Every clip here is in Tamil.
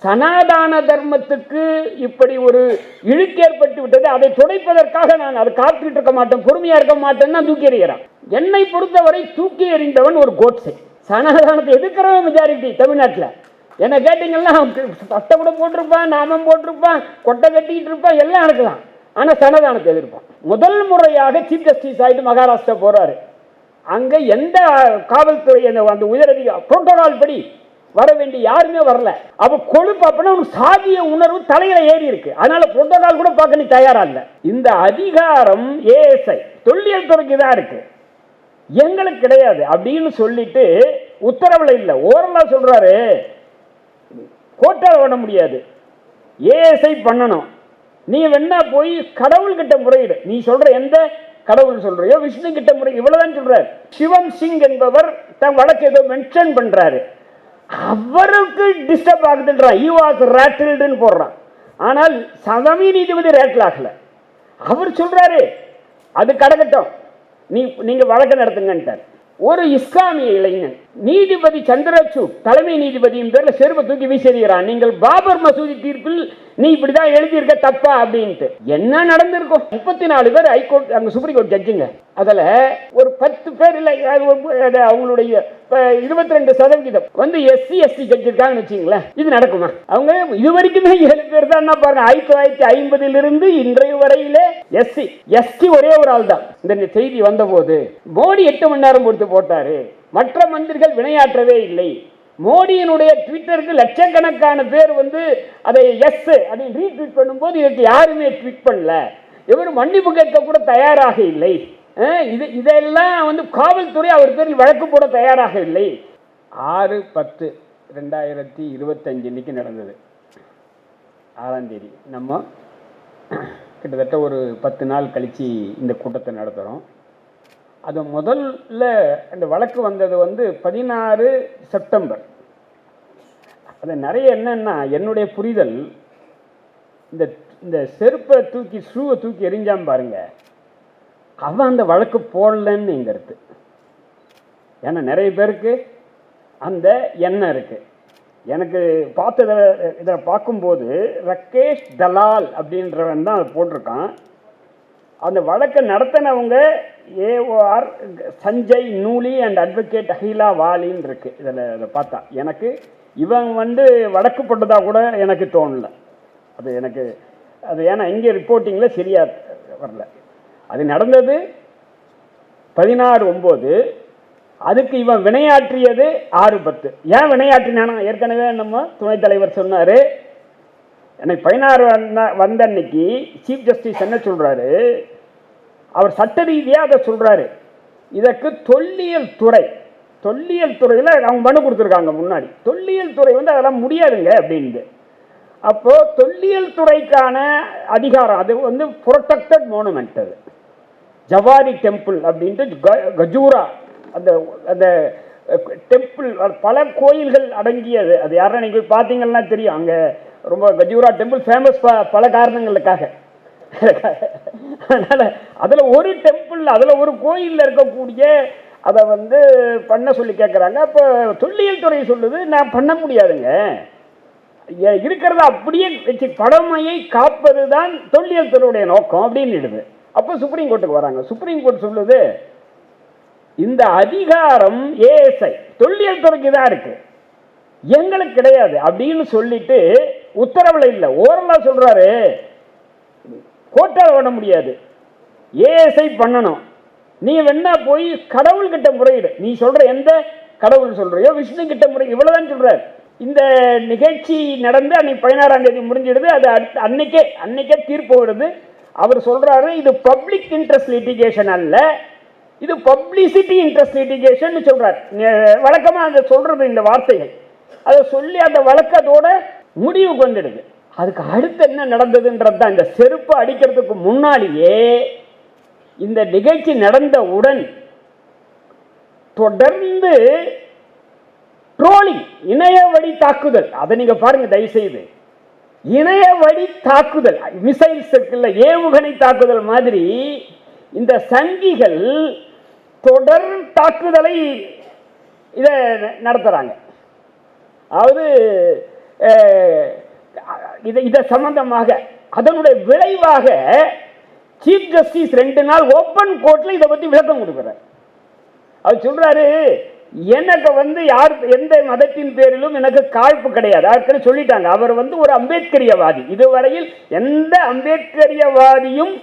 சனாதன தர்மத்துக்கு இப்படி ஒரு இழுக்கு ஏற்பட்டு விட்டது. அதை துடைப்பதற்காக நான் அதை காத்துக்கிட்டு இருக்க மாட்டேன், பொறுமையா இருக்க மாட்டேன்னு தூக்கி எறிகிறான். என்னை பொறுத்தவரை தூக்கி எறிந்தவன் ஒரு கோட்ஸே. சனாதனத்தை எதிர்க்கிறவன் மெஜாரிட்டி தமிழ்நாட்டில். என்ன கேட்டீங்கன்னா பட்டை கூட போட்டிருப்பான், நாமம் போட்டிருப்பான், கொட்டை கட்டிக்கிட்டு இருப்பான், எல்லாம் நடக்கலாம். ஆனால் சனாதனத்தை எதிர்ப்பான். முதல் முறையாக சீஃப் ஜஸ்டிஸ் ஆகிட்டு மகாராஷ்டிரா போறாரு. அங்க எந்த காவல்துறை அந்த உயரதிகாரி புரோட்டோகால் படி வர வேண்டிய யாருமே வரல. அவ கொழுப்பு அப்படின்னா சாதிய உணர்வு தலையில ஏறி இருக்கு. அதனால புரோட்டோகால் கூட பார்க்க நீ தயாரா இல்ல. இந்த அதிகாரம் ஏஎஸ்ஐ தொல்லியல் துறைக்கு தான் இருக்கு, எங்களுக்கு கிடையாது அப்படின்னு சொல்லிட்டு உத்தரவுல இல்ல, ஓரலா சொல்றாரு. கோட்டால் பண்ண முடியாது, ஏஎஸ்ஐ பண்ணணும். நீ வேணா போய் கடவுள்கிட்ட முறையிடு. நீ சொல்ற எந்த கடவுள் சொல்றியோ விஷ்ணு கிட்ட முறை, இவ்வளவுதான் சொல்றாரு. சிவம் சிங் என்பவர் தன் வழக்கு ஏதோ மென்ஷன் பண்றாரு. அவருக்கு டிஸ்டர்ப் ஆகுதுன்றான், ஈ வாஸ் ரேட்டில்டுன்னு போடுறான். ஆனால் சதவி நீதிபதி ரேட்டில் ஆகல. அவர் சொல்றாரு அது கடகட்டும், நீங்க வழக்கு நடத்துங்கன்ட்டார். ஒரு இஸ்லாமிய இளைஞன் நீதிபதி சந்திரசூட் தலைமை நீதிபதியின் பேர்ல செருப்பை தூக்கி வீசிடுகிறான். நீங்கள் பாபர் மசூதி தீர்ப்பில் நீ இப்படிதான் எழுதியிருக்க தப்பா அப்படின்ட்டு. என்ன நடந்திருக்கும்? 34 பேர் ஹைகோர்ட் அங்க சுப்ரீம் கோர்ட் ஜட்ஜுங்க. அதுல ஒரு 10 பேர் இல்ல, அவங்களுடைய 22% வந்து எஸ்சி எஸ்டி ஜட்ஜ் இருக்காங்கன்னு வச்சுங்களேன். இது நடக்குமா? அவங்க இது வரைக்குமே 7 பேர் தான் பாருங்க. 1950 இன்றைய வரையிலே எஸ்சி எஸ்டி ஒரே ஒரு ஆள் தான். இந்த செய்தி வந்த போது மோடி 8 மணி நேரம் கொடுத்து போட்டாரு, மற்ற மந்திரிகள் வினையாற்றவே இல்லை. மோடியினுடைய ட்விட்டருக்கு லட்சக்கணக்கான பேர் வந்து அதை எஸ் அதை ரீட்வீட் பண்ணும்போது இதற்கு யாருமே ட்வீட் பண்ணல, இவர் மன்னிப்பு கேட்க கூட தயாராக இல்லை. இதெல்லாம் வந்து காவல்துறை அவர் பேரில் வழக்கு போட தயாராக இல்லை. 6/10/2025 இன்னைக்கு நடந்தது, 6ஆம் தேதி. நம்ம கிட்டத்தட்ட ஒரு 10 நாள் கழிச்சு இந்த கூட்டத்தை நடத்துகிறோம். அது முதல்ல அந்த வழக்கு வந்தது வந்து 16 செப்டம்பர். அது நிறைய என்னன்னா, என்னுடைய புரிதல், இந்த செருப்பை தூக்கி ஷூவை தூக்கி எரிஞ்சான் பாருங்க, அவன் அந்த வழக்கு போடலன்னு எங்க இருக்கு. ஏன்னா நிறைய பேருக்கு அந்த எண்ணம் இருக்கு. எனக்கு பார்த்தத இதில் பார்க்கும்போது ரகேஷ் தலால் அப்படின்றவன் தான் அதை போட்டிருக்கான். அந்த வழக்கை நடத்தினவங்க AOR Sanjay Nuli and advocate Akhila வாலின்னு இருக்கு. இதில் பார்த்தா எனக்கு இவன் வந்து வழக்கு போட்டதாக கூட எனக்கு தோணலை. அது எனக்கு அது ஏன்னா இங்கே ரிப்போர்ட்டிங்கில் சரியா வரல. அது நடந்தது 16/9. அதுக்கு இவன் வினையாற்றியது 6/10. ஏன் வினையாற்றினானா, ஏற்கனவே நம்ம துணைத் தலைவர் சொன்னார். எனக்கு 16 வந்த அன்னைக்கு சீஃப் ஜஸ்டிஸ் என்ன சொல்றாரு, அவர் சட்ட ரீதியாக அதை சொல்றாரு. இதற்கு தொல்லியல் துறையில் அவங்க மனு கொடுத்துருக்காங்க முன்னாடி. தொல்லியல் துறை வந்து அதெல்லாம் முடியாதுங்க அப்படின்ட்டு. அப்போ தொல்லியல் துறைக்கான அதிகாரம் அது வந்து புரொடெக்டட் மோனுமெண்ட். அது ஜவாரி டெம்பிள் அப்படின்ட்டு கஜூரா அந்த அந்த டெம்பிள் பல கோயில்கள் அடங்கியது. அது யாரும் நீங்கள் போய் பார்த்தீங்கன்னா தெரியும். அங்கே ரொம்ப கஜூரா டெம்பிள் ஃபேமஸ் பல காரணங்களுக்காக. அதனால் அதில் ஒரு டெம்பிள், அதில் ஒரு கோயிலில் இருக்கக்கூடிய அதை வந்து பண்ண சொல்லி கேட்குறாங்க. அப்போ தொல்லியல் துறை சொல்லுது நான் பண்ண முடியாதுங்க, இருக்கிறத அப்படியே வச்சு பழமையை காப்பது தான் தொல்லியல் துறையுடைய நோக்கம் அப்படின்னு. அப்போ சுப்ரீம் கோர்ட்டுக்கு வராங்க. சுப்ரீம் கோர்ட் சொல்லுது இந்த அதிகாரம் ஏஎஸ்ஐ தொல்லியல் துறைக்கு தான் இருக்கு, எங்களுக்கு கிடையாது அப்படின்னு சொல்லிட்டு உத்தரவுல இல்லை, ஓரலா சொல்றாரு. கோட்டால் பண்ண முடியாது, ஏஎஸ்ஐ பண்ணணும். நீ வேணா போய் கடவுள்கிட்ட முறையிடு. நீ சொல்ற எந்த கடவுள் சொல்றியோ விஷ்ணு கிட்ட முறை, இவ்வளவுதான் சொல்றாரு. இந்த நிகழ்ச்சி நடந்து அன்னைக்கு 16ஆம் தேதி முடிஞ்சிடுது. அது அன்னைக்கே தீர்ப்பு வருது. அவர் சொல்றாரு இது பப்ளிக் இன்ட்ரெஸ்ட் லிட்டிகேஷன் அல்ல, இது பப்ளிசிட்டி இன்ட்ரெஸ்ட் லிட்டிகேஷன் சொல்றாரு. வழக்கமா அதை சொல்றது இந்த வார்த்தைகள். அதை சொல்லி அந்த வழக்கத்தோட முடிவுக்கு வந்துடுது. அதுக்கு அடுத்து என்ன நடந்ததுன்றது தான். இந்த செருப்பு அடிக்கிறதுக்கு முன்னாடியே இந்த நிகழ்ச்சி நடந்தவுடன் தொடர்ந்து ட்ரோலிங், இணைய வழி தாக்குதல். அதை நீங்க பாருங்க தயவுசெய்து. இணைய வழி தாக்குதல், மிசைல்ஸ் இருக்குல்ல, ஏவுகணை தாக்குதல் மாதிரி இந்த சங்கிகள் தொடர் தாக்குதலை இதை நடத்துறாங்க. அதாவது இதை சம்பந்தமாக அதனுடைய விளைவாக சீஃப் ஜஸ்டிஸ் 2 நாள் ஓப்பன் கோர்ட்ல இதை பத்தி விளக்கம் கொடுக்கிறார். அவர் சொல்றாரு, எனக்கு யார் எந்த மதத்தின் பேரிலும் எனக்கு காழ்ப்பு கிடையாது. ஆட்கள் சொல்லிட்டாங்க, அவர் ஒரு அம்பேத்கரியவாதி. இதுவரையில் எந்த அம்பேத்கரியவாதியும்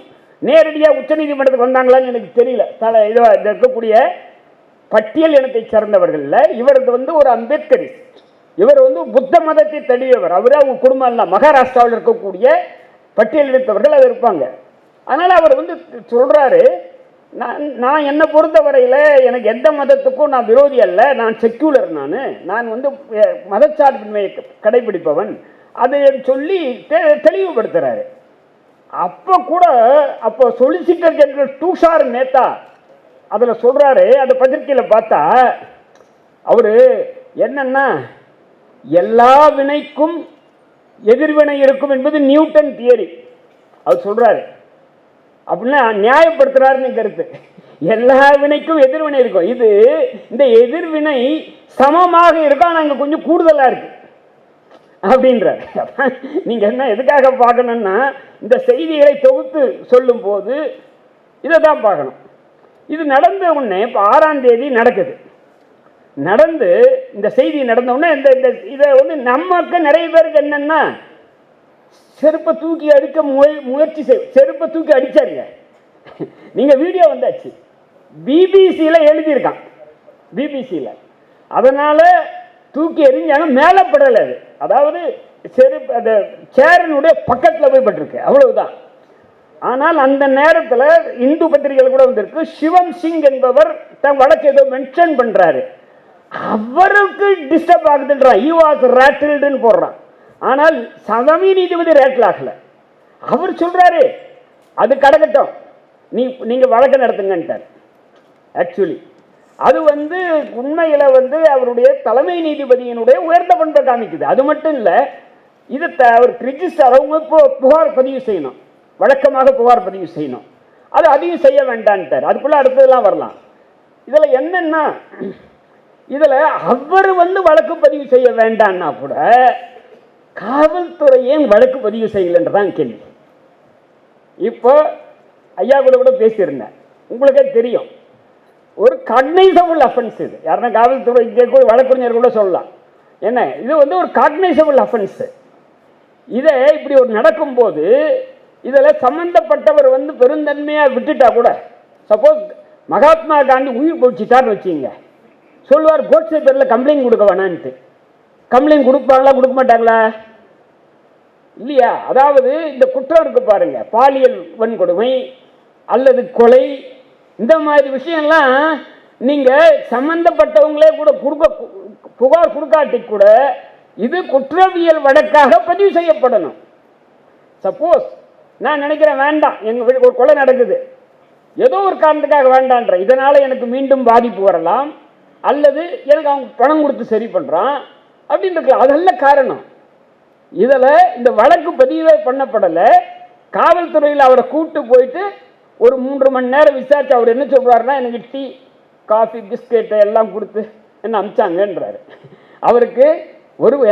நேரடியாக உச்ச நீதிமன்றத்துக்கு வந்தாங்களான்னு எனக்கு தெரியல. இருக்கக்கூடிய பட்டியல் இனத்தை சேர்ந்தவர்கள் இவர் ஒரு அம்பேத்கரிஸ்ட். இவர் புத்த மதத்தை தழுவியவர். அவரு அவங்க குடும்பம் எல்லாம் மகாராஷ்டிராவில் இருக்கக்கூடிய பட்டியல் இனத்தவர்கள் அது இருப்பாங்க. அதனால அவர் சொல்றாரு, நான் என்னை பொறுத்த வரையில் எனக்கு எந்த மதத்துக்கும் நான் விரோதி அல்ல, நான் செக்யூலர், நான் மதச்சார்பின்மையை கடைபிடிப்பவன், அதை சொல்லி தெளிவுபடுத்துறாரு. அப்போ சொலிசிட்டர் ஜெனரல் துஷார் மேத்தா அதில் சொல்றாரு, அந்த பத்திரிகையில் பார்த்தா அவரு என்னன்னா, எல்லா வினைக்கும் எதிர்வினை இருக்கும் என்பது நியூட்டன் தியரி. அவர் சொல்றாரு, அப்படின்னா நியாயப்படுத்துறாருன்னு கருத்து. எல்லா வினைக்கும் எதிர்வினை இருக்கும். இந்த எதிர்வினை சமமாக இருக்கும், ஆனால் அங்கே கொஞ்சம் கூடுதலாக இருக்கு அப்படின்றார். நீங்க என்ன எதுக்காக பார்க்கணும்னா, இந்த செய்திகளை தொகுத்து சொல்லும் போது இதை தான் பார்க்கணும். இது நடந்த உடனே இப்போ 6ஆம் தேதி நடக்குது. நடந்து இந்த செய்தி நடந்த உடனே இதை நமக்கு நிறைய பேருக்கு என்னன்னா, செருப்பை தூக்கி அடிக்க முயற்சி செருப்பை தூக்கி அடிச்சாருங்க. நீங்க வீடியோ வந்தாச்சு, பிபிசியில் எழுதியிருக்கான், பிபிசியில். அதனால தூக்கி எறிஞ்சாங்க, மேலே படலை. அது அதாவது செருப்பு அந்த சேரனுடைய பக்கத்தில் போய் பட்டிருக்கு, அவ்வளவுதான். ஆனால் அந்த நேரத்தில் இந்து பத்திரிகைகள் கூட வந்திருக்கு, சிவம் சிங் என்பவர் தன் வழக்கு ஏதோ மென்ஷன் பண்றாரு, அவருக்கு டிஸ்டர்ப் ஆகுதுன்றான், he was rattled போடுறான். ஆனால் சதவி நீதிபதி ரேட்டில் ஆகல. அவர் சொல்றாரு, அது கடகட்டும், நீங்க வழக்கு நடத்துங்கன்ட்டார். ஆக்சுவலி அது உண்மையில அவருடைய தலைமை நீதிபதியினுடைய உயர்ந்த பண்பை காமிக்குது. அது மட்டும் இல்ல, இதை அவர் ரிஜிஸ்டர் அவங்க இப்போ புகார் பதிவு செய்யணும், வழக்கமாக புகார் பதிவு செய்யணும், அது அதையும் செய்ய வேண்டான்ட்டார். அதுக்குள்ள அடுத்ததெல்லாம் வரலாம். இதுல என்னன்னா, இதுல அவர் வழக்கு பதிவு செய்ய வேண்டான்னா கூட காவல்துறை ஏன் வழக்கு பதிவு செய்யலன்றதான் கேள்வி. இப்போ ஐயா கூட பேசியிருந்தேன், உங்களுக்கே தெரியும், ஒரு காக்னைசபிள் அஃபென்ஸ் இது. யாருன்னா காவல்துறை வழக்கறிஞர் கூட சொல்லலாம், என்ன இது ஒரு காக்னைசபிள் அஃபென்ஸ். இதை இப்படி ஒரு நடக்கும்போது இதில் சம்பந்தப்பட்டவர் பெருந்தன்மையாக விட்டுட்டா கூட, சப்போஸ் மகாத்மா காந்தி உயிர் போச்சுட்டான்னு வச்சுங்க, சொல்லுவார் கோட்ஸே பேரில் கம்ப்ளைண்ட் கொடுக்க வேணான்ட்டு. கம்ப்ளைண்ட் கொடுப்பாங்களா, கொடுக்க மாட்டாங்களா? இல்லையா? அதாவது இந்த குற்றம் இருக்கு பாருங்க, பாலியல் வன்கொடுமை அல்லது கொலை, இந்த மாதிரி விஷயம்லாம் நீங்க சம்பந்தப்பட்டவங்களே கூட புகார் கொடுக்காட்டி கூட இது குற்றவியல் வழக்காக பதிவு செய்யப்படணும். சப்போஸ் நான் நினைக்கிறேன் வேண்டாம், எங்க வீட்டுக்கு ஒரு கொலை நடக்குது, ஏதோ ஒரு காரணத்துக்காக வேண்டான்ற, இதனால எனக்கு மீண்டும் பாதிப்பு வரலாம், அல்லது எனக்கு அவங்க பணம் கொடுத்து சரி பண்றான் அப்படின்னு இருக்கலாம், அதெல்லாம் காரணம். இதில் இந்த வழக்கு பதிவே பண்ணப்படலை. காவல்துறையில் அவரை கூட்டு போயிட்டு ஒரு 3 மணி நேரம் விசாரிச்சு அவர் என்ன சொல்றாருன்னா, எனக்கு டீ காஃபி பிஸ்கெட்டை எல்லாம் கொடுத்து என்ன அமிச்சாங்கன்றாரு. அவருக்கு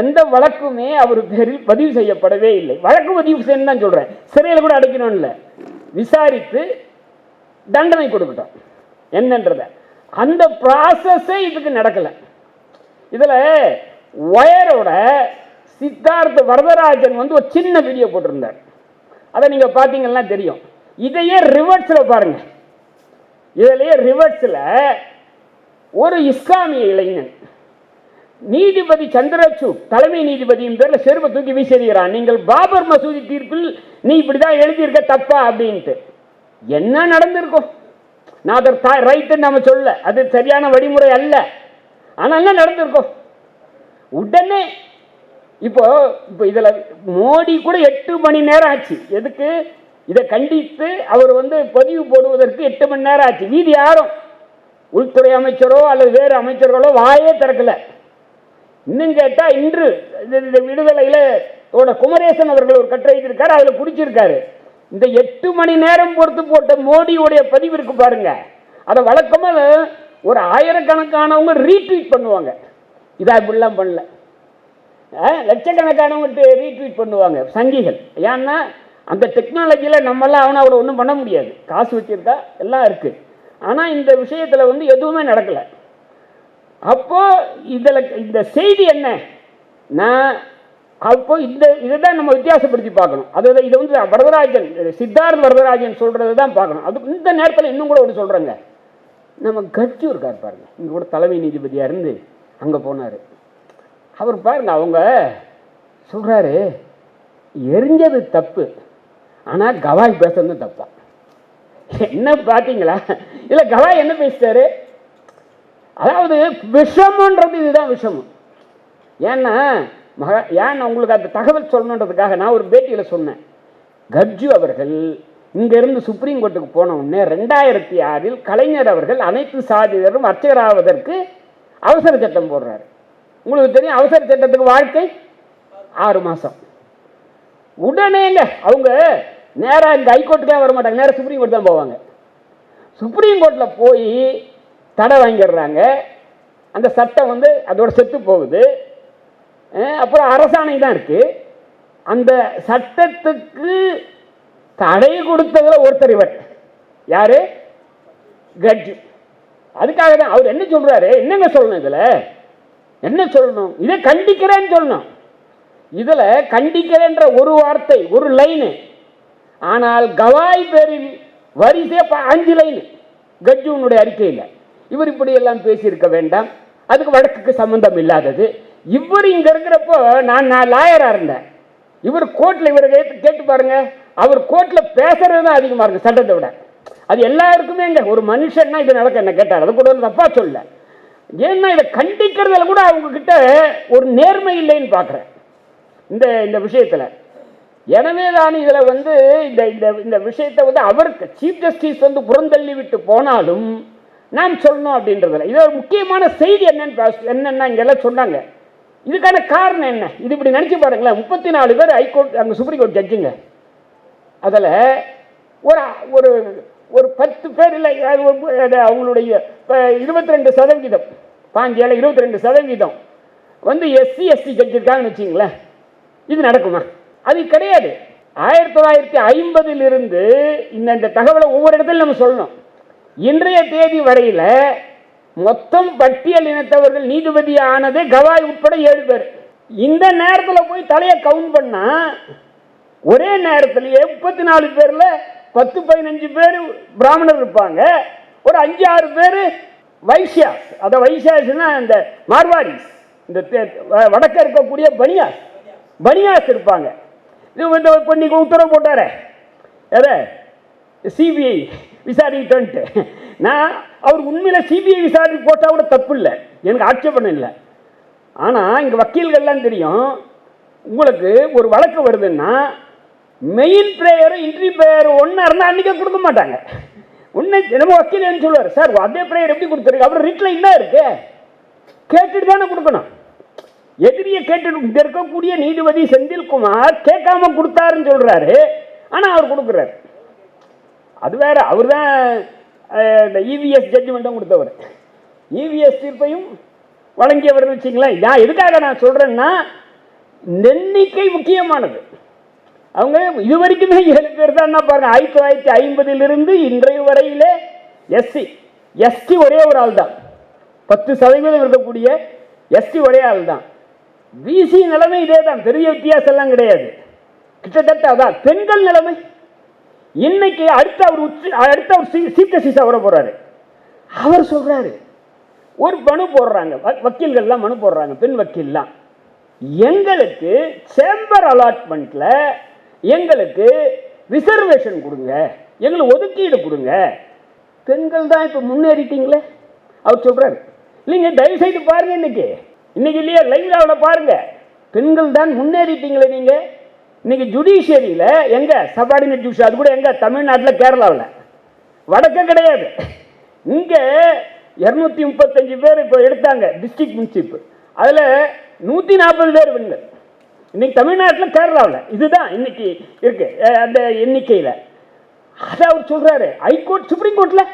எந்த வழக்குமே அவர் பேரில் பதிவு செய்யப்படவே இல்லை. வழக்கு பதிவு செய்யணும் தான் சொல்றேன், சிறையில் கூட அடைக்கணும் இல்லை, விசாரித்து தண்டனை கொடுக்கட்டும் என்னன்றத. அந்த ப்ராசஸே இதுக்கு நடக்கல. இதுல ஒயரோட சித்தார்த்த வரதராஜன் ஒரு சின்ன வீடியோ போட்டிருந்தார், அதை நீங்க பாத்தீங்கன்னா தெரியும். இதையே ரிவர்ஸ்ல பாருங்க, இதுலயே ரிவர்ஸ்ல ஒரு இஸ்லாமிய இளைஞன் நீதிபதி சந்திரசூட் தலைமை நீதிபதியின் பேர்ல செருப்பை தூக்கி வீசிடுகிறான். நீங்கள் பாபர் மசூதி தீர்ப்பில் நீ இப்படிதான் எழுதியிருக்க தப்பா அப்படின்ட்டு. என்ன நடந்திருக்கும்? நான் அதை ரைட்டு நம்ம சொல்ல, அது சரியான வழிமுறை அல்ல, ஆனா என்ன நடந்திருக்கும்? உடனே இப்போ இதுல மோடி கூட 8 மணி நேரம் ஆச்சு. எதுக்கு? இதை கண்டித்து அவர் பதிவு போடுவதற்கு 8 மணி நேரம் ஆச்சு. மீதி யாரும் உள்துறை அமைச்சரோ அல்லது வேறு அமைச்சர்களோ வாயே திறக்கல. இன்னும் கேட்டா இன்று இந்த விடுதலையில குமரேசன் அவர்கள் ஒரு கட்டுரை எழுதியிருக்காரு, அதுல குறிச்சிருக்காரு, இந்த 8 மணி நேரம் பொறுத்து போட்ட மோடியுடைய பதிவு இருக்கு பாருங்க, அதை வழக்கமாக ஒரு ஆயிரக்கணக்கானவங்க ரீட்வீட் பண்ணுவாங்க. இதா இப்படிலாம் பண்ணல. லட்சக்கணக்கானவங்க ரீட்வீட் பண்ணுவாங்க சங்கிகள். ஏன்னா அந்த டெக்னாலஜியில் நம்மளாம் அவனை அவரை ஒன்றும் பண்ண முடியாது. காசு வச்சுருக்கா எல்லாம் இருக்குது. ஆனால் இந்த விஷயத்தில் வந்து எதுவுமே நடக்கலை. அப்போது இதில் இந்த செய்தி என்ன, நான் அப்போ இதை தான் நம்ம வித்தியாசப்படுத்தி பார்க்கணும். அதுதான் இதை வந்து வரதராஜன், சித்தார்த் வரதராஜன் சொல்கிறது தான் பார்க்கணும். அது இந்த நேரத்தில் இன்னும் கூட ஒன்று சொல்கிறேங்க. நம்ம கட்சி இருக்கார் பாருங்க, இங்கே கூட தலைமை நீதிபதியாக இருந்து அங்கே போனார். அவர் பாருங்க, அவங்க சொல்கிறாரு எரிஞ்சது தப்பு, ஆனால் கவாய் பேசுறது தப்பா. என்ன பார்த்தீங்களா? இல்லை, கவாய் என்ன பேசிட்டாரு? அதாவது விஷமன்றது இதுதான் விஷமம். ஏன்னா ஏன் உங்களுக்கு அந்த தகவல் சொல்லணுன்றதுக்காக நான் ஒரு பேட்டியில் சொன்னேன். கர்ஜு அவர்கள் இங்கிருந்து சுப்ரீம் கோர்ட்டுக்கு போன உடனே 2006 கலைஞர் அவர்கள் அனைத்து சாதியினரும் அர்ச்சகராவதற்கு அவசர சட்டம் போடுறாரு. உங்களுக்கு தெரியும், அவசர சட்டத்துக்கு வாழ்க்கை 6 மாதம். உடனேங்க அவங்க நேராக இந்த ஹைகோர்ட்டுக்கே வர மாட்டாங்க, நேராக சுப்ரீம் கோர்ட் தான் போவாங்க. சுப்ரீம் கோர்ட்டில் போய் தடை வாங்கிடுறாங்க. அந்த சட்டம் வந்து அதோட செத்து போகுது. அப்புறம் அரசாணை தான் இருக்குது. அந்த சட்டத்துக்கு தடை கொடுத்ததில் ஒருத்தர் இவர் யாரு? கட்ஜு. அதுக்காக தான் அவர் என்ன சொல்றாரு, என்னங்க சொல்லணும், இதில் என்ன சொல்லணும்? இதை கண்டிக்கிறேன்னு சொல்லணும். இதில் கண்டிக்கிறேன்ற ஒரு வார்த்தை, ஒரு லைனு. ஆனால் கவாய் பேரில் வரிசையா 5 லைனு கட்ஜுனுடைய அறிக்கையில். இவர் இப்படி எல்லாம் பேசியிருக்க வேண்டாம், அதுக்கு வழக்குக்கு சம்பந்தம் இல்லாதது. இவர் இங்கே இருக்கிறப்போ நான் லாயராக இருந்தேன். இவர் கோர்ட்டில் இவரை கேட்டு பாருங்க, அவர் கோர்ட்டில் பேசுறது தான் அதிகமாக இருக்கு சட்டத்தை விட. அது எல்லாருக்குமே இங்கே ஒரு மனுஷன்னா இது நடக்க என்ன கேட்டார், அதை கூட தப்பா சொல்ல. ஏன்னா இதை கண்டிக்கிறதுல கூட அவங்க கிட்ட ஒரு நேர்மை இல்லைன்னு பார்க்குறேன் இந்த விஷயத்தில். எனவே தான் இதில் வந்து இந்த விஷயத்தை வந்து அவருக்கு சீஃப் ஜஸ்டிஸ் வந்து புறந்தள்ளி விட்டு போனாலும் நாம் சொல்லணும் அப்படின்றதில்ல. இது ஒரு முக்கியமான செய்தி என்னன்னா இங்கெல்லாம் சொன்னாங்க. இதுக்கான காரணம் என்ன? இது இப்படி நினச்சி பாருங்களேன். 34 பேர் ஹைகோர்ட் அங்கே சுப்ரீம் கோர்ட் ஜட்ஜுங்க. அதில் ஒரு ஒரு 10 பேர் இல்லை, அவங்களுடைய 22%, 22% வந்து எஸ்சி எஸ்டி ஜட்ஜ் இருக்காங்கன்னு வச்சிங்களேன். இது நடக்குமா? அது கிடையாது. 1950 இந்த தகவலை ஒவ்வொரு இடத்துல நம்ம சொல்லணும். இன்றைய தேதி வரையில் மொத்தம் பட்டியல் இனத்தவர்கள் நீதிபதி ஆனதே கவாய் உட்பட 7 பேர். இந்த நேரத்தில் போய் தலையை கவுண்ட் பண்ணா ஒரே நேரத்திலேயே 34 பேர்ல 10-15 பேர் பிராமணர் இருப்பாங்க, ஒரு 5-6 பேர் வைசியாஸ். அதை வைசியாஸ்னா இந்த மார்வாடிஸ், இந்த வடக்க இருக்கக்கூடிய பனியாஸ் இருப்பாங்க. இது வந்து இப்போ நீங்கள் உத்தரவு போட்டாரே எதை சிபிஐ விசாரிக்கிட்டோன்ட்டு, நான் அவர் உண்மையில் சிபிஐ விசாரணை போட்டால் கூட தப்பு இல்லை, எனக்கு ஆட்சேபணம் இல்லை. ஆனால் இங்கே வக்கீல்கள்லாம் தெரியும், உங்களுக்கு ஒரு வழக்கு வருதுன்னா மெயின் ப்ரேயரும் இன்ட்ரி ப்ரேயரும் ஒன்றா இருந்தால் அன்றைக்கே கொடுக்க மாட்டாங்க. உன்னை நம்ம வக்கீல் என்ன சொல்லுவார், சார் அதே ப்ரேயர் எப்படி கொடுத்துருக்கு, அவர் ரிட்டில் என்ன இருக்கு கேட்டுட்டு தானே கொடுக்கணும். எதிரியை கேட்டுட்டு இங்கே இருக்கக்கூடிய நீதிபதி செந்தில்குமார் கேட்காம கொடுத்தாருன்னு சொல்கிறாரு, ஆனால் அவர் கொடுக்குறாரு. அது வேற, அவர் தான் இந்த இவிஎஸ் ஜட்ஜ்மெண்ட்டும் கொடுத்தவர், இவிஎஸ் தீர்ப்பையும் வழங்கியவர் வச்சிங்களேன். நான் எதுக்காக நான் சொல்கிறேன்னா எண்ணிக்கை முக்கியமானது. அவங்க இது வரைக்குமே 7 பேர் தான் பாருங்க. 1950 இன்றைய வரையிலே எஸ்டி ஒரே ஒரு ஆள் தான், 10% இருக்கக்கூடிய எஸ்டி ஒரே ஆள் தான். பிசி நிலைமை இதே தான், பெரிய வித்தியாசம் எல்லாம் கிடையாது, கிட்டத்தட்ட அதான். பெண்கள் நிலைமை இன்னைக்கு அடுத்த அவர் சீஃப் ஜஸ்டிஸ் வர போறாரு. அவர் சொல்றாரு, ஒரு மனு போடுறாங்க வக்கீல்கள்லாம், மனு போடுறாங்க பெண் வக்கீல்லாம், எங்களுக்கு சேம்பர் அலாட்மெண்ட்ல எங்களுக்கு ரிசர்வேஷன் கொடுங்க, எங்களுக்கு ஒதுக்கீடு கொடுங்க. பெண்கள் தான் இப்போ முன்னேறிட்டீங்களே அவர் சொல்றாரு. இல்லைங்க, தயவு செய்து பாருங்க, இன்னைக்கு இல்லையா லைவ்ல பாருங்க, பெண்கள் தான் முன்னேறிட்டீங்களே நீங்க. இன்னைக்கு ஜுடிஷியரியில் எங்க சபார்டினேட் ஜுடிஷியரி, அது கூட எங்க தமிழ்நாட்டில் கேரளாவில், வடக்க கிடையாது. இங்கே 235 பேர் இப்போ எடுத்தாங்க டிஸ்ட்ரிக்ட் முன்சிப், அதில் 140 பேர் பெண்கள். இன்னைக்கு தமிழ்நாட்டில் கேரளாவில் இதுதான் இன்னைக்கு இருக்கு அந்த எண்ணிக்கையில். அதை அவர் சொல்றாரு. ஹைகோர்ட் சுப்ரீம் கோர்ட்டில்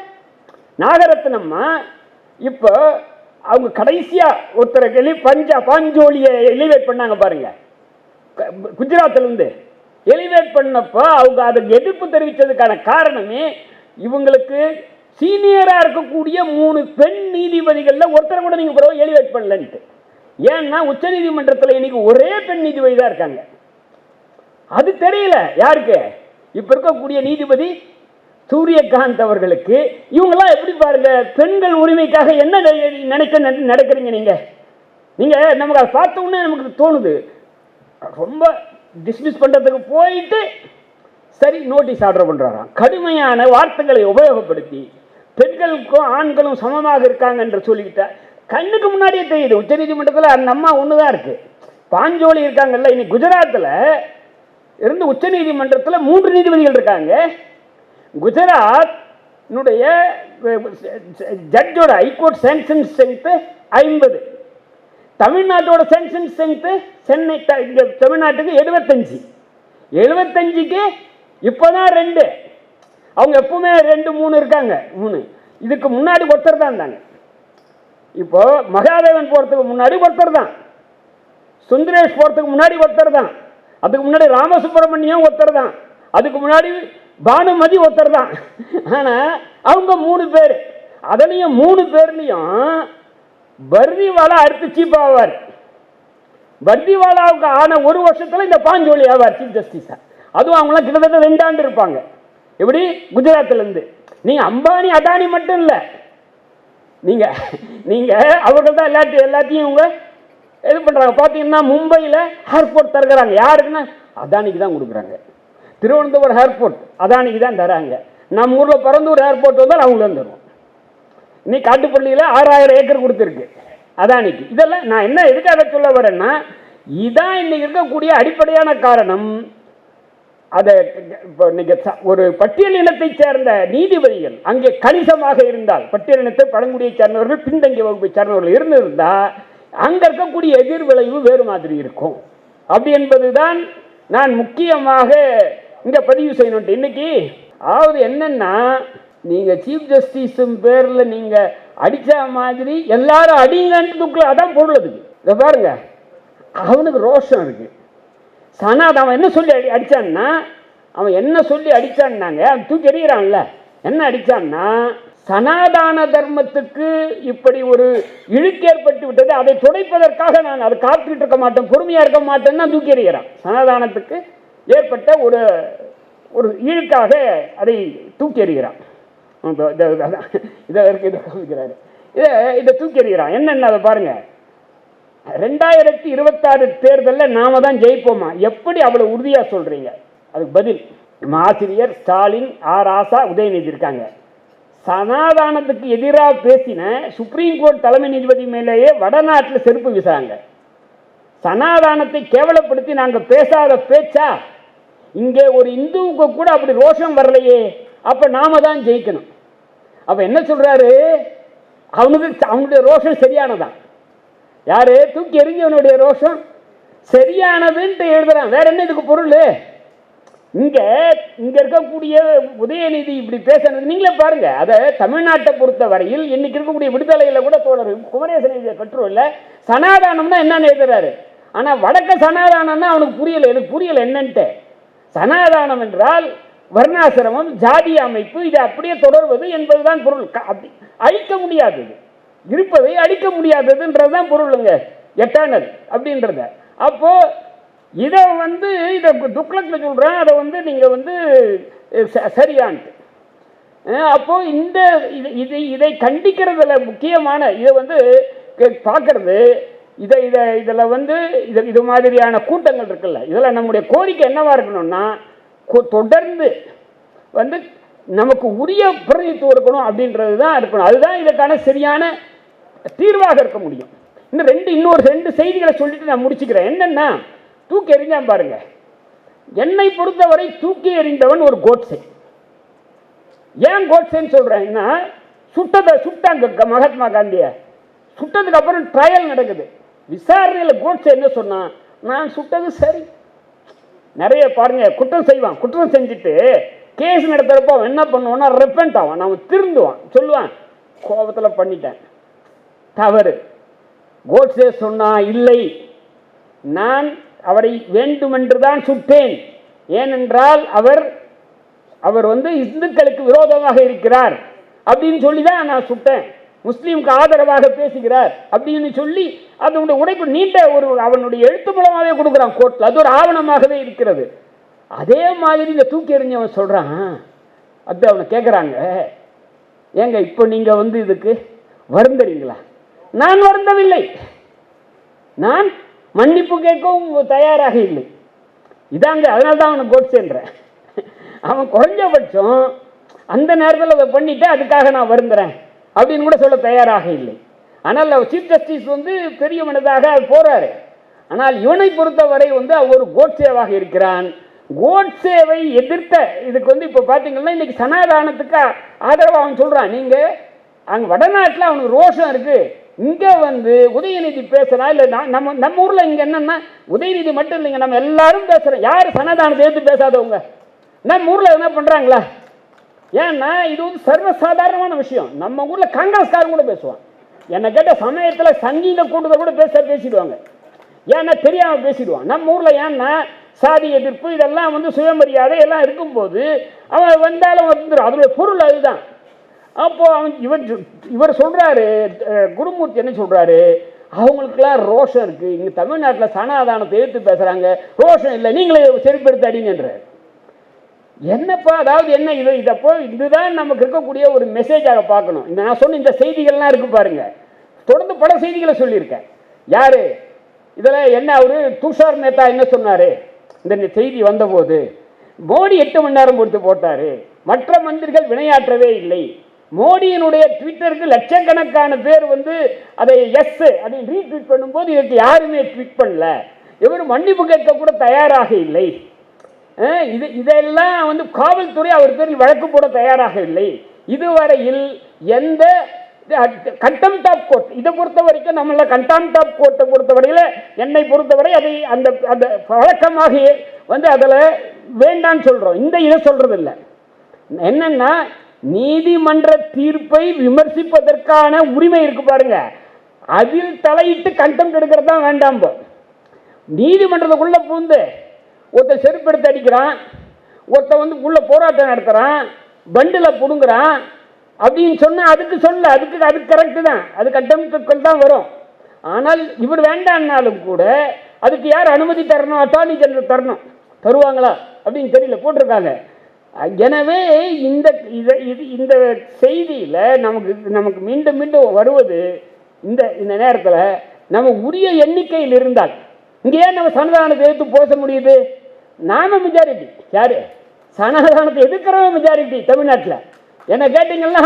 நாகரத்னம்மா இப்போ அவங்க கடைசியா ஒருத்தரை பாஞ்சோலியை எலிவேட் பண்ணாங்க பாருங்க, குஜராத்ல இருந்து எலிவேட் பண்ணப்போ அவங்க அதுக்கு எதிர்ப்பு தெரிவித்ததுக்கான காரணமே இவங்களுக்கு சீனியரா இருக்கக்கூடிய 3 பெண் நீதிபதிகள்ல ஒருத்தரை கூட நீங்க பிறகு எலிவேட் பண்ணலன்ட்டு. ஏன்னா உச்ச நீதிமன்றத்தில் இன்னைக்கு ஒரே பெண் நீதிபதி தான் இருக்காங்க. அது தெரியல யாருக்கு, இப்ப இருக்கக்கூடிய நீதிபதி சூரியகாந்த் அவர்களுக்கு. இவங்கெல்லாம் எப்படி பாருங்க, பெண்கள் உரிமைக்காக என்ன நடக்கிறீங்க நீங்க. நீங்க நமக்கு அதை பார்த்த உடனே நமக்கு தோணுது, ரொம்ப டிஸ்மிஸ் பண்றதுக்கு போயிட்டு சரி நோட்டீஸ் ஆர்டர் பண்றாராம். கடுமையான வார்த்தைகளை உபயோகப்படுத்தி பெண்களுக்கும் ஆண்களும் சமமாக இருக்காங்க என்று சொல்லிக்கிட்ட கண்ணுக்கு முன்னாடியே தெரியுது. உச்ச நீதிமன்றத்தில் அந்த அம்மா ஒண்ணுதான் இருக்கு, பாஞ்சோலி இருக்காங்கல்ல. இன்னைக்கு குஜராத்தில் இருந்து உச்ச நீதிமன்றத்தில் 3 நீதிபதிகள் இருக்காங்க. குஜராத் ஜட்ஜோட ஹைகோர்ட் சாங்ஷன் ஸ்ட்ரென்த் 50, தமிழ்நாட்டோட சாங்ஷன் ஸ்ட்ரென்த் சென்னை தமிழ்நாட்டுக்கு 75க்கு இப்போதான் 2. அவங்க எப்பவுமே 2 3 இருக்காங்க. 3 இதுக்கு முன்னாடி ஒருத்தர் தான் இருந்தாங்க. இப்போ மகாதேவன் போறதுக்கு முன்னாடி ஒருத்தர் தான், சுந்தரேஷ் போறதுக்கு முன்னாடி ஒருத்தர் தான், அதுக்கு முன்னாடி ராமசுப்ரமணியம் ஒருத்தர் தான், அதுக்கு முன்னாடி பானுமதி ஒருத்தர் தான். ஆனா அவங்க 3 பேர். அதுலயும் 3 பேர்லயும் பர்திவாலா அடுத்து சீஃப் ஆவார். பர்திவாலாவுக்கு ஆன 1 வருஷத்துல இந்த பாஞ்சோலி ஆவார் சீஃப் ஜஸ்டிஸா. அதுவும் அவங்களாம் கிட்டத்தட்ட 2 ஆண்டு இருப்பாங்க. எப்படி குஜராத்ல இருந்து. நீங்க அம்பானி அதானி மட்டும் இல்ல, நீங்க நீங்க அவர்கள் தான் எல்லாத்தையும் இவங்க இது பண்றாங்க. பாத்தீங்கன்னா மும்பையில ஏர்போர்ட் தருகிறாங்க யாருக்குன்னா அதானிக்கு தான் கொடுக்குறாங்க. திருவனந்தபுரம் ஏர்போர்ட் அதானிக்கு தான் தராங்க. நம்ம ஊர்ல பரந்தூர் ஏர்போர்ட் வந்தால் அவங்களுக்கு தருவோம். இன்னைக்கு காட்டுப்பள்ளியில் 6000 ஏக்கர் கொடுத்துருக்கு அதானிக்கு. இதெல்லாம் நான் என்ன எதுக்காக சொல்ல வரேன்னா, இதான் இன்னைக்கு இருக்கக்கூடிய அடிப்படையான காரணம். அதை இப்போ இன்னைக்கு ஒரு பட்டியல் இனத்தை சேர்ந்த நீதிபதிகள் அங்கே கணிசமாக இருந்தால், பட்டியல் இனத்தை பழங்குடியை சேர்ந்தவர்கள் பின்தங்கிய வகுப்பை சேர்ந்தவர்கள் இருந்திருந்தா அங்க இருக்கக்கூடிய எதிர் விளைவு வேறு மாதிரி இருக்கும். அப்படி என்பதுதான் நான் முக்கியமாக இங்க பதிவு செய்யணும். இன்னைக்கு அதாவது என்னன்னா, நீங்க சீஃப் ஜஸ்டிஸும் பேர்ல நீங்க அடிச்ச மாதிரி எல்லாரும் அடிங்கன்னு அதான் பொருள். அதுக்கு இதை பாருங்க, அவனுக்கு ரோஷம் இருக்கு. சனாத் அவன் என்ன சொல்லி அடிச்சான்னா, அவன் என்ன சொல்லி அடிச்சான்னாங்க, அவன் தூக்கி எறிகிறான்ல. என்ன அடிச்சான்னா, சனாதான தர்மத்துக்கு இப்படி ஒரு இழுக்கு ஏற்பட்டு விட்டது, அதை துடைப்பதற்காக நான் அதை காத்துக்கிட்டு இருக்க மாட்டேன், பொறுமையா இருக்க மாட்டேன்னு தூக்கி எறிகிறான். சனாதானத்துக்கு ஏற்பட்ட ஒரு ஒரு இழுக்காக அதை தூக்கி எறிகிறான். இதை தூக்கி எறிகிறான். என்னென்ன அதை பாருங்க. 2026 தேர்தலில் நாம தான் ஜெயிப்போமா, எப்படி அவ்வளவு உறுதியா சொல்றீங்க? அதுக்கு பதில் ஆசிரியர் ஸ்டாலின், ராசா, உதயநிதி இருக்காங்க. சனாதானத்துக்கு எதிராக பேசின சுப்ரீம் கோர்ட் தலைமை நீதிபதி மேலேயே வடநாட்டில் செருப்பு வீசாங்க. சனாதானத்தை கேவலப்படுத்தி நாங்கள் பேசாத பேச்சா? இங்கே ஒரு இந்துவுக்கு கூட அப்படி ரோஷம் வரலையே, அப்ப நாம தான் ஜெயிக்கணும். அப்ப என்ன சொல்றாரு, அவனுடைய ரோஷம் சரியானதான். யாரு தூக்கி எறிஞ்சவனுடைய ரோஷம் சரியானதுன்ட்டு எழுதுறான். வேற என்ன இதுக்கு பொருள்? இங்க இருக்கக்கூடிய உதயநிதி இப்படி பேசுறது நீங்களே பாருங்க. அதை தமிழ்நாட்டை பொறுத்த வரையில் இன்னைக்கு இருக்கக்கூடிய விடுதலையில கூட தோழர் குமரேசன் எழுதிய கட்டுரையில சனாதானம்னா என்னன்னு எழுதுறாரு. ஆனா வடக்க சனாதானம்னா அவனுக்கு புரியல, எனக்கு புரியல என்னன்ட்டு. சனாதானம் என்றால் வர்ணாசிரமம், ஜாதி அமைப்பு, இது அப்படியே தொடர்வது என்பதுதான் பொருள். அழிக்க முடியாதது, இருப்பதை அழிக்க முடியாததுன்றதுதான் பொருளுங்க. எட்டர்னல் அப்படின்றத. அப்போ இதை இதை துக்ளக்கில் சொல்றேன், அதை நீங்க சரியான்ட்டு. அப்போ இந்த இதை கண்டிக்கிறதுல முக்கியமான இதை பார்க்கறது, இதில் இது மாதிரியான கூட்டங்கள் இருக்குல்ல, இதில் நம்முடைய கோரிக்கை என்னவா இருக்கணும்னா, தொடர்ந்து நமக்கு உரிய பிரதிநிதித்துவம் இருக்கணும் அப்படின்றது தான் இருக்கணும். அதுதான் இதற்கான சரியான தீர்வாக இருக்க முடியும். இன்னொரு 2 செய்திகளை சொல்லிட்டு நான் முடிச்சுக்கிறேன். என்னன்னா, தூக்கி எறிஞ்சான் பாருங்க. என்னை பொறுத்தவரை தூக்கி எறிந்தவன் ஒரு கோட்ஸே. ஏன் கோட்ஸேன்னு சொல்றேன்னா, சுட்டாங்க மகாத்மா காந்திய. சுட்டதுக்கு அப்புறம் ட்ரையல் நடக்குது. விசாரணையில் கோட்ஸே என்ன சொன்னா, நான் சுட்டது சரி. நிறைய பாருங்க, குற்றம் செய்வான். குற்றம் செஞ்சுட்டு கேஸ் நடத்துறப்போ என்ன பண்ணுவான்னா, ரெப்பெண்ட் ஆவான், அவன் திருந்துவான், சொல்லுவான் கோபத்தில் பண்ணிட்டேன், தவறு. கோட்சே சொன்னா இல்லை, நான் அவரை வேண்டுமென்றுதான் சுட்டேன், ஏனென்றால் அவர் அவர் இந்துக்களுக்கு விரோதமாக இருக்கிறார் அப்படின்னு சொல்லி தான் நான் சுட்டேன், முஸ்லீமுக்கு ஆதரவாக பேசுகிறார் அப்படின்னு சொல்லி அதனுடைய உடைப்பு நீண்ட ஒரு அவனுடைய எழுத்து மூலமாகவே கொடுக்குறான் கோர்ட்டில். அது ஒரு ஆவணமாகவே இருக்கிறது. அதே மாதிரி இந்த தூக்கி எறிஞ்சவன் சொல்கிறான், அது அவனை கேட்குறாங்க, ஏங்க இப்போ நீங்கள் இதுக்கு வருந்துறீங்களா? நான் வருந்தவில்லை, நான் மன்னிப்பு கேட்கவும் தயாராக இல்லை. இதாங்க, அதனால தான் அவனை கோட்சேன்றேன். அவன் குறைஞ்சபட்சம் அந்த நேரத்தில் அதை பண்ணிட்டு அதுக்காக நான் வருந்துறேன் அப்படின்னு கூட சொல்ல தயாராக இல்லை. ஆனால் சீஃப் ஜஸ்டிஸ் பெரிய மனதாக போறாரு. ஆனால் இவனை பொறுத்தவரை ஒரு கோட்சேவாக இருக்கிறான். கோட்சேவை எதிர்த்த இதுக்கு இப்போ பார்த்தீங்கன்னா இன்னைக்கு சனாதானத்துக்கு ஆதரவாக அவன் சொல்றான். நீங்க அங்கே வடநாட்டில் அவனுக்கு ரோஷம் இருக்கு, இங்கே உதயநிதி பேசுறா இல்லை, நம்ம ஊரில் இங்கே என்னன்னா உதயநிதி மட்டும் இல்லைங்க, நம்ம எல்லாரும் பேசுறோம். யார் சனாதானத்தை எடுத்து பேசாதவங்க நம்ம ஊரில் என்ன பண்ணுறாங்களா? ஏன்னா இது சர்வசாதாரணமான விஷயம். நம்ம ஊரில் காங்கிரஸ்காரன் கூட பேசுவான். என்னை கேட்ட சமயத்தில் சங்கீத கூட்டத்தில் கூட பேசிடுவாங்க. ஏன்னா தெரியாமல் பேசிடுவான். நம்ம ஊரில் ஏன்னா சாதி எதிர்ப்பு இதெல்லாம் சுயமரியாதை எல்லாம் இருக்கும்போது அவன் வந்தாலும் வந்துடும். அதோடைய பொருள் அதுதான். அப்போ இவர் சொல்றாரு, குருமூர்த்தி என்ன சொல்றாரு, அவங்களுக்குலாம் ரோஷம் இருக்கு, இங்கே தமிழ்நாட்டில் சனாதானத்தை எதிர்த்து பேசுறாங்க, ரோஷம் இல்லை, நீங்களே செருப்படுத்த அடிங்கன்றார். என்னப்பா, அதாவது என்ன இதப்போ இதுதான் நமக்கு இருக்கக்கூடிய ஒரு மெசேஜாக பார்க்கணும். இந்த நான் சொன்ன இந்த செய்திகள்லாம் இருக்கு பாருங்க, தொடர்ந்து பல செய்திகளை சொல்லியிருக்கேன். யாரு இதில் என்ன அவரு துஷார் மேத்தா என்ன சொன்னாரு, இந்த செய்தி வந்தபோது மோடி 8 மணி நேரம் கொடுத்து போட்டாரு, மற்ற மந்திரிகள் வினையாற்றவே இல்லை. மோடியினுடைய ட்விட்டருக்கு லட்சக்கணக்கான பேர் அதை அதை ரீட்வீட் பண்ணும்போது இதற்கு யாருமே ட்வீட் பண்ணல, இவர் மன்னிப்பு கேட்க கூட தயாராக இல்லை. இதெல்லாம் காவல்துறை அவர் பேரில் வழக்கு போட தயாராக இல்லை. இதுவரையில் எந்த கண்டெம்ட் ஆஃப் கோர்ட் இதை பொறுத்த வரைக்கும் நம்மள கண்டெம்ட் ஆஃப் கோர்ட்டை பொறுத்தவரையில் என்னை பொறுத்தவரை அதை அந்த வழக்கமாக அதில் வேண்டான்னு சொல்கிறோம். இதை சொல்றது இல்லை. என்னன்னா நீதிமன்ற தீர்ப்பை விமர்சிப்பதற்கான உரிமை இருக்கு பாருங்க, அதில் தலையிட்டு கண்டெம்ட் எடுக்கிறது தான் வேண்டாம். நீதிமன்றத்துக்குள்ள பூந்து ஒருத்தர் செருப்படுத்தி அடிக்கிறான், ஒருத்தன் உள்ள போராட்டம் நடத்துகிறான், பண்டில் பிடுங்குறான் அப்படின்னு சொன்னால் அதுக்கு கரெக்டு தான், அது கண்டெம்ட்டுகள் தான் வரும். ஆனால் இவர் வேண்டான்னாலும் கூட அதுக்கு யார் அனுமதி தரணும்? அட்டார்னி ஜெனரல் தரணும். தருவாங்களா அப்படின்னு தெரியல, போட்டிருக்காங்க. எனவே இந்த செய்தியில் நமக்கு மீண்டும் மீண்டும் வருவது இந்த நேரத்தில் நம்ம உரிய எண்ணிக்கையில் இருந்தால் இங்கே ஏன் நம்ம சனாதானத்தை எதிர்த்து பேச முடியுது? நாம மெஜாரிட்டி. யாரு சனாதானத்தை எதிர்க்கிறவங்க மெஜாரிட்டி தமிழ்நாட்டில். என்ன கேட்டீங்கன்னா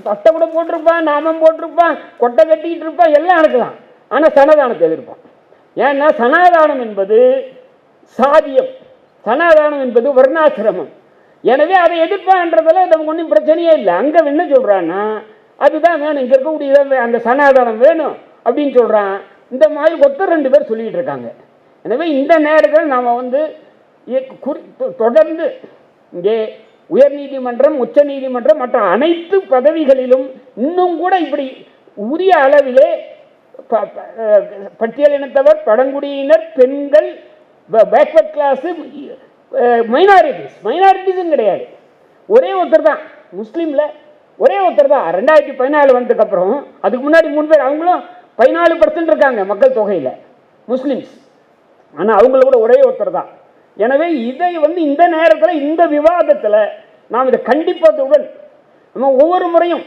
பட்டை கூட போட்டிருப்பான், நாமம் போட்டிருப்பான், கொட்டை கட்டிக்கிட்டு இருப்பான், எல்லாம் இருக்கலாம். ஆனால் சனாதானத்தை எதிர்ப்பான். ஏன்னா சனாதானம் என்பது சாதியம், சனாதானம் என்பது வர்ணாசிரமம். எனவே அதை எதிர்ப்பான்றதுல நமக்கு ஒன்றும் பிரச்சனையே இல்லை. அங்கே என்ன சொல்கிறான்னா அதுதான் வேணும், இங்கே இருக்கக்கூடிய அந்த சனாதானம் வேணும் அப்படின்னு சொல்கிறான். இந்த மாதிரி ஒருத்தர் 2 பேர் சொல்லிகிட்டு இருக்காங்க. எனவே இந்த நேரத்தில் நாம் தொடர்ந்து இங்கே உயர்நீதிமன்றம், உச்ச நீதிமன்றம் மற்ற அனைத்து பதவிகளிலும் இன்னும் கூட இப்படி உரிய அளவிலே பட்டியலினத்தவர், பழங்குடியினர், பெண்கள், பேக்வர்ட் கிளாஸு, மைனாரிட்டிஸும் கிடையாது. ஒரே ஒருத்தர் தான் முஸ்லீமில், ஒரே ஒருத்தர் தான். 2014 வந்ததுக்கப்புறம் அதுக்கு முன்னாடி 3 பேர், அவங்களும் 14% இருக்காங்க மக்கள் தொகையில் முஸ்லீம்ஸ். ஆனால் அவங்கள கூட ஒரே ஒருத்தர் தான். எனவே இதை இந்த நேரத்தில் இந்த விவாதத்தில் நாம் இதை கண்டிப்பதுடன் நம்ம ஒவ்வொரு முறையும்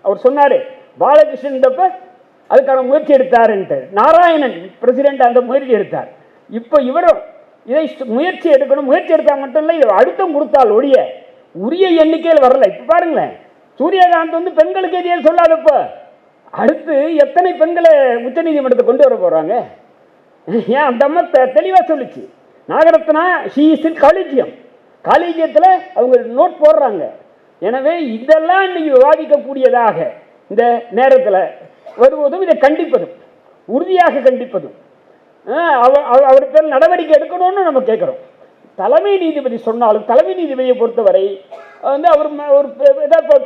அவர் சொன்னார், பாலகிருஷ்ணன் அதுக்கான முயற்சி எடுத்தாருன்ட்டு, நாராயணன் பிரசிடென்ட் அந்த முயற்சி எடுத்தார். இப்போ இவரும் இதை முயற்சி எடுக்கணும், முயற்சி எடுத்தால் மட்டும் இல்லை, இதை அழுத்தம் கொடுத்தால் ஒழிய உரிய எண்ணிக்கையில் வரல. இப்போ பாருங்களேன், சூரியகாந்த் பெண்களுக்கு எதையே சொல்லாதப்போ அடுத்து எத்தனை பெண்களை உச்ச நீதிமன்றத்தை கொண்டு வர போகிறாங்க? ஏன் அந்த அம்மா தெளிவாக சொல்லிச்சு. நாகரத்னா ஷீ இஸ் இன் காலேஜியத்தில் அவங்க நோட் போடுறாங்க. எனவே இதெல்லாம் இன்னைக்கு விவாதிக்கக்கூடியதாக இந்த நேரத்தில் வருவதும் இதை கண்டிப்பதும் உறுதியாக கண்டிப்பதும் அவர் பேர் நடவடிக்கை எடுக்கணும்னு நம்ம கேட்குறோம். தலைமை நீதிபதி சொன்னாலும் தலைமை நீதிபதியை பொறுத்தவரை அவர் ஒரு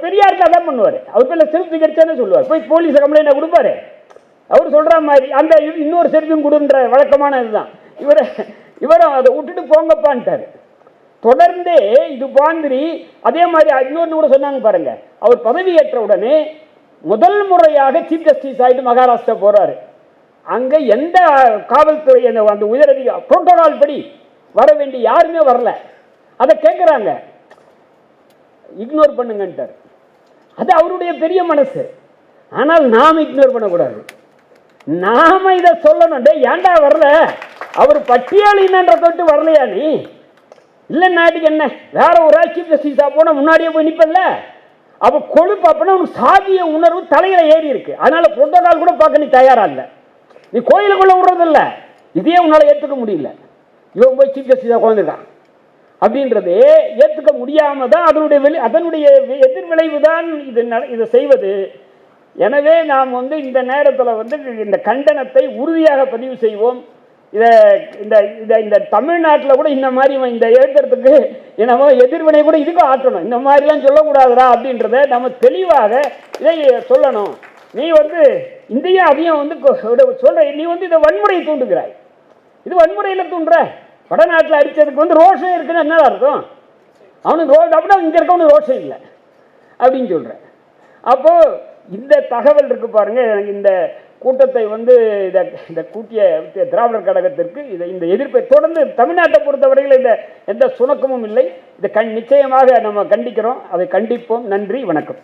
பெரியாருக்கு அதான் பண்ணுவார். அவர் பேரில் செல்ஃப் டிகெட்ஸானே சொல்லுவார். போய் போலீஸ் கம்ப்ளைண்ட் கொடுப்பாரு, அவர் சொல்ற மாதிரி அந்த இன்னொரு செல்வியும் கொடுன்ற வழக்கமான இதுதான். இவரும் அதை விட்டுட்டு போங்கப்பான்ட்டாரு. தொடர்ந்தே இது மாதிரி அதே மாதிரி இன்னொன்று கூட சொன்னாங்க பாருங்க. அவர் பதவியேற்ற உடனே முதல் முறையாக சீஃப் ஜஸ்டிஸ் ஆகிட்டு மகாராஷ்டிரா போறாரு. அங்க எந்த காவல்துறை அந்த உயரதிகாரி புரோட்டோகால் படி வர வேண்டிய யாருமே வரல. அதை கேட்குறாங்க, இக்னோர் பண்ணுங்கன்ட்டார். அது அவருடைய பெரிய மனசு. ஆனால் நாம் இக்னோர் பண்ணக்கூடாது. நாம இதை சொல்லணும். டே ஏண்டா வரல, அவர் பட்டியலினன்ற தொட்டு வரலையா நீ? இல்லை நாட்டுக்கு என்ன வேற ஒரு சீஃப் ஜஸ்டிஸா போன முன்னாடியே போய் நிற்பல. அப்போ கொழுப்பு அப்படின்னா உனக்கு சாதிய உணர்வு தலையில ஏறி இருக்கு. அதனால புரோட்டோகால் கூட பார்க்க நீ தயாரா இல்லை. நீ கோயிலுக்குள்ள விடுறதில்ல. இதே உன்னால ஏற்றுக்க முடியல. இவன் போய் சீஃப் ஜஸ்டிஸா குழந்தைதான் அப்படின்றதே ஏற்றுக்க முடியாம தான் அதனுடைய எதிர்விளைவு தான் இதை செய்வது. எனவே நாம் இந்த நேரத்தில் இந்த கண்டனத்தை உறுதியாக பதிவு செய்வோம். இந்த தமிழ்நாட்டில் கூட இந்த மாதிரி இந்த எழுத்துறதுக்கு என்னமோ எதிர்வினை கூட இதுக்கும் ஆற்றணும். இந்த மாதிரிலாம் சொல்லக்கூடாதுரா அப்படின்றத நம்ம தெளிவாக இதை சொல்லணும். நீ இந்தியா அதையும் சொல்ற, நீ இதை வன்முறையை தூண்டுகிறாய். இது வன்முறையில் தூண்டுற. வடநாட்டில் அடித்ததுக்கு ரோஷம் இருக்குன்னு என்ன அர்த்தம்? அவனுக்கு அப்படின்னா இங்கே இருக்கவனுக்கு ரோஷம் இல்லை அப்படின்னு சொல்கிறேன். அப்போது இந்த தகவல் இருக்கு பாருங்க. இந்த கூட்டத்தை இந்த கூட்டிய திராவிடர் கழகத்திற்கு இந்த எதிர்ப்பை தொடர்ந்து தமிழ்நாட்டை பொறுத்தவரையில் எந்த சுணக்கமும் இல்லை. இதை நிச்சயமாக நம்ம கண்டிக்கிறோம். அதை கண்டிப்போம். நன்றி, வணக்கம்.